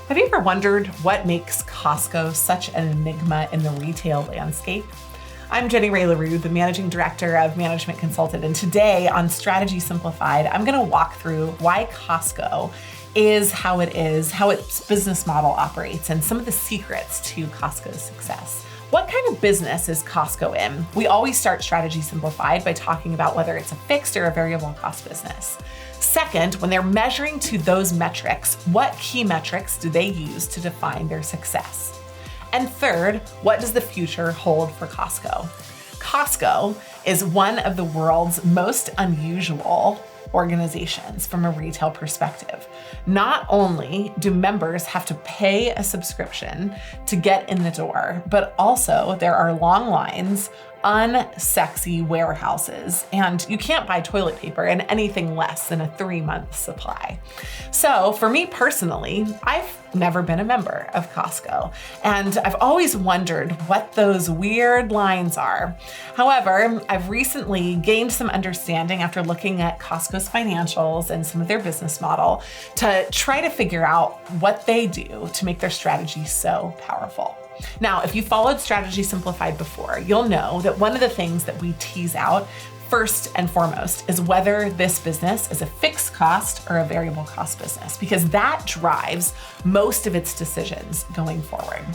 Have you ever wondered what makes Costco such an enigma in the retail landscape? I'm Jenny Ray LaRue, the Managing Director of Management Consultant, and today on Strategy Simplified, I'm going to walk through why Costco is, how its business model operates, and some of the secrets to Costco's success. What kind of business is Costco in? We always start Strategy Simplified by talking about whether it's a fixed or a variable cost business. Second, when they're measuring to those metrics, what key metrics do they use to define their success? And third, what does the future hold for Costco? Costco is one of the world's most unusual organizations from a retail perspective. Not only do members have to pay a subscription to get in the door, but also there are long lines, unsexy warehouses, and you can't buy toilet paper in anything less than a 3-month supply. So for me personally, I've never been a member of Costco, and I've always wondered what those weird lines are. However, I've recently gained some understanding after looking at Costco's financials and some of their business model to try to figure out what they do to make their strategy so powerful. Now, if you followed Strategy Simplified before, you'll know that one of the things that we tease out first and foremost is whether this business is a fixed cost or a variable cost business, because that drives most of its decisions going forward.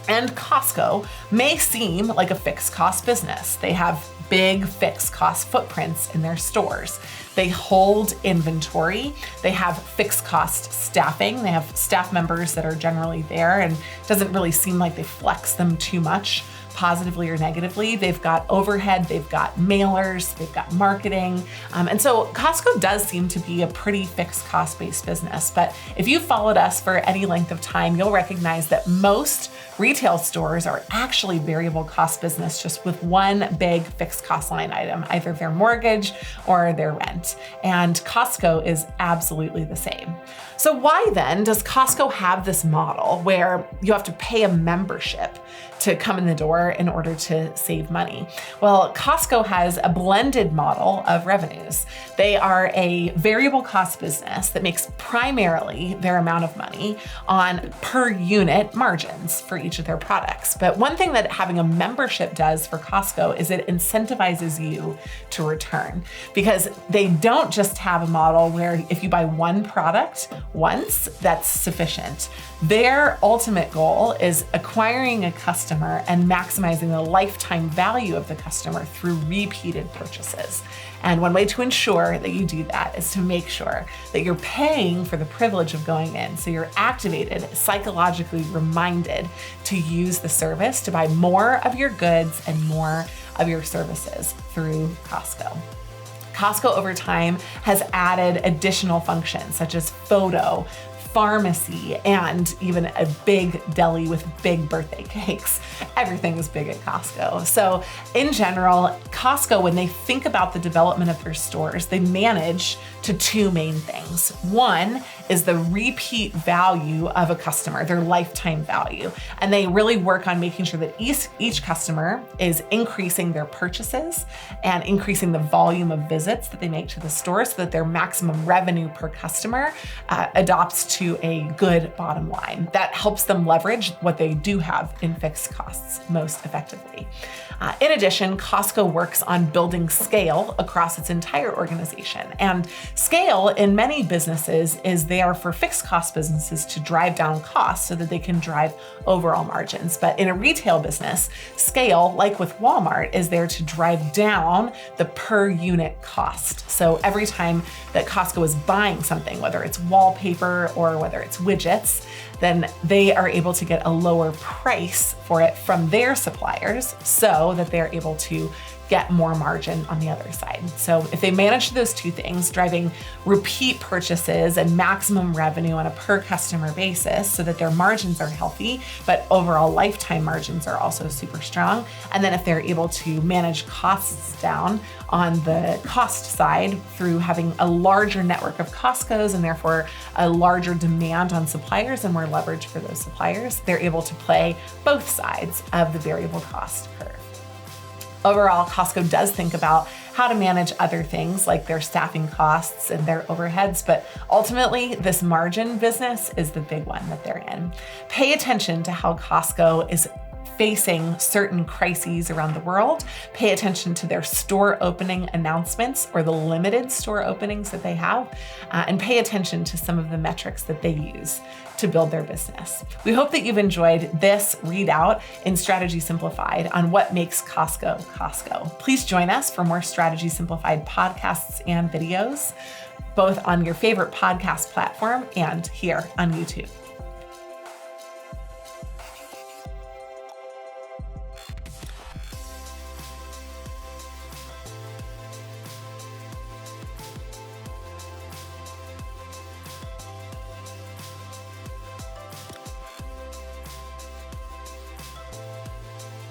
And Costco may seem like a fixed cost business. They have big fixed cost footprints in their stores. They hold inventory. They have fixed cost staffing. They have staff members that are generally there, and it doesn't really seem like they flex them too much, positively or negatively. They've got overhead, they've got mailers, they've got marketing. And so Costco does seem to be a pretty fixed cost-based business. But if you've followed us for any length of time, you'll recognize that most retail stores are actually variable cost business, just with one big fixed cost line item, either their mortgage or their rent. And Costco is absolutely the same. So why then does Costco have this model where you have to pay a membership to come in the door in order to save money? Well, Costco has a blended model of revenues. They are a variable cost business that makes primarily their amount of money on per unit margins for each of their products. But one thing that having a membership does for Costco is it incentivizes you to return, because they don't just have a model where if you buy one product once, that's sufficient. Their ultimate goal is acquiring a customer and maximizing the lifetime value of the customer through repeated purchases. And one way to ensure that you do that is to make sure that you're paying for the privilege of going in. So you're activated, psychologically reminded to use the service to buy more of your goods and more of your services through Costco. Costco over time has added additional functions such as photo, pharmacy, and even a big deli with big birthday cakes. Everything is big at Costco. So in general, Costco, when they think about the development of their stores, they manage to two main things. One is the repeat value of a customer, their lifetime value. And they really work on making sure that each customer is increasing their purchases and increasing the volume of visits that they make to the store so that their maximum revenue per customer adopts to a good bottom line. That helps them leverage what they do have in fixed costs most effectively. In addition, Costco works on building scale across its entire organization. And scale in many businesses is there for fixed cost businesses to drive down costs so that they can drive overall margins. But in a retail business, scale, like with Walmart, is there to drive down the per unit cost. So every time that Costco is buying something, whether it's wallpaper or whether it's widgets, then they are able to get a lower price for it from their suppliers so that they're able to get more margin on the other side. So if they manage those two things, driving repeat purchases and maximum revenue on a per customer basis so that their margins are healthy, but overall lifetime margins are also super strong. And then if they're able to manage costs down on the cost side through having a larger network of Costco's and therefore a larger demand on suppliers and more leverage for those suppliers, they're able to play both sides of the variable cost curve. Overall, Costco does think about how to manage other things like their staffing costs and their overheads, but ultimately this margin business is the big one that they're in. Pay attention to how Costco is facing certain crises around the world. Pay attention to their store opening announcements or the limited store openings that they have, and pay attention to some of the metrics that they use to build their business. We hope that you've enjoyed this readout in Strategy Simplified on what makes Costco Costco. Please join us for more Strategy Simplified podcasts and videos, both on your favorite podcast platform and here on YouTube.